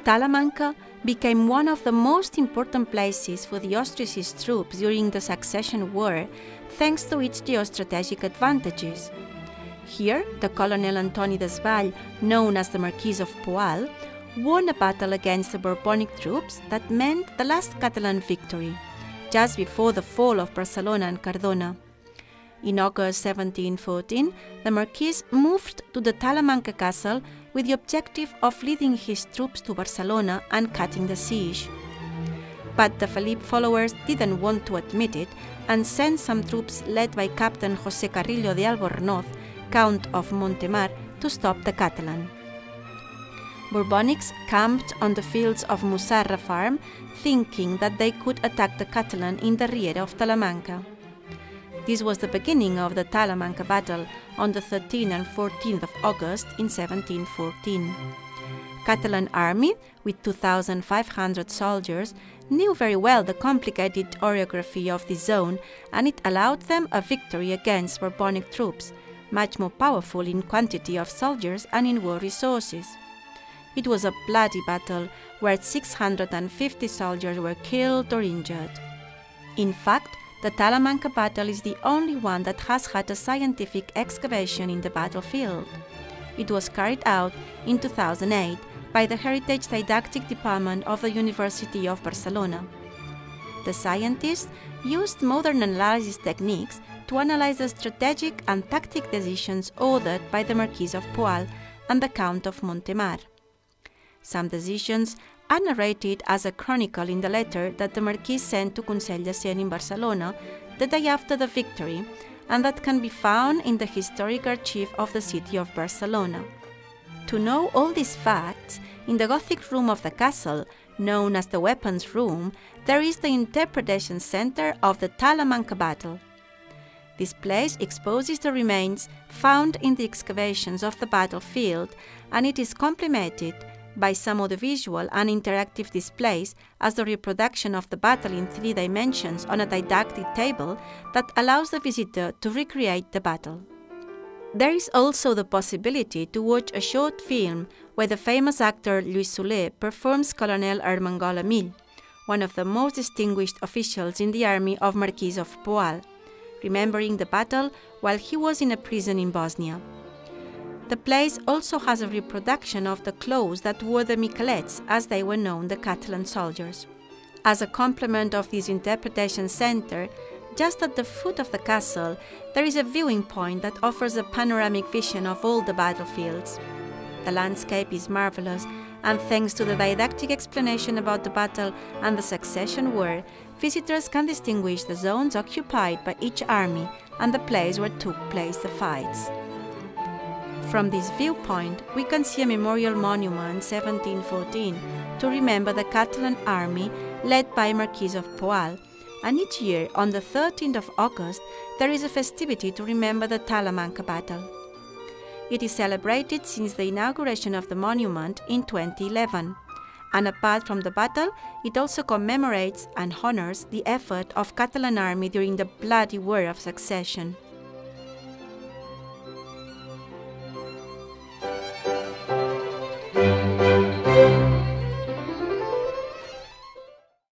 Talamanca became one of the most important places for the Austriacist troops during the Succession War, thanks to its geostrategic advantages. Here, the Colonel Antoni Desvall, known as the Marquis of Poal, won a battle against the Bourbonic troops that meant the last Catalan victory, just before the fall of Barcelona and Cardona. In August 1714, the Marquis moved to the Talamanca castle with the objective of leading his troops to Barcelona and cutting the siege. But the Felip followers didn't want to admit it and sent some troops led by Captain José Carrillo de Albornoz, Count of Montemar, to stop the Catalan. Bourbonics camped on the fields of Musarra farm, thinking that they could attack the Catalan in the rear of Talamanca. This was the beginning of the Talamanca battle on the 13th and 14th of August in 1714. Catalan army, with 2,500 soldiers, knew very well the complicated orography of this zone, and it allowed them a victory against Bourbonic troops, much more powerful in quantity of soldiers and in war resources. It was a bloody battle where 650 soldiers were killed or injured. In fact, the Talamanca battle is the only one that has had a scientific excavation in the battlefield. It was carried out in 2008 by the Heritage Didactic Department of the University of Barcelona. The scientists used modern analysis techniques to analyze the strategic and tactic decisions ordered by the Marquis of Poal and the Count of Montemar. Some decisions are narrated as a chronicle in the letter that the Marquis sent to Consell de Cent in Barcelona the day after the victory, and that can be found in the historic archive of the city of Barcelona. To know all these facts, in the Gothic room of the castle, known as the Weapons Room, there is the Interpretation Center of the Talamanca battle. This place exposes the remains found in the excavations of the battlefield, and it is complemented by some audiovisual and interactive displays as the reproduction of the battle in 3 dimensions on a didactic table that allows the visitor to recreate the battle. There is also the possibility to watch a short film where the famous actor Louis Soulet performs Colonel Armengol Emil, one of the most distinguished officials in the army of Marquis of Poal, remembering the battle while he was in a prison in Bosnia. The place also has a reproduction of the clothes that wore the Miquelets, as they were known, the Catalan soldiers. As a complement of this interpretation center, just at the foot of the castle, there is a viewing point that offers a panoramic vision of all the battlefields. The landscape is marvelous, and thanks to the didactic explanation about the battle and the Succession War, visitors can distinguish the zones occupied by each army and the place where took place the fights. From this viewpoint, we can see a memorial monument 1714 to remember the Catalan army led by Marquis of Poal, and each year on the 13th of August there is a festivity to remember the Talamanca battle. It is celebrated since the inauguration of the monument in 2011, and apart from the battle, it also commemorates and honors the effort of Catalan army during the bloody War of Succession.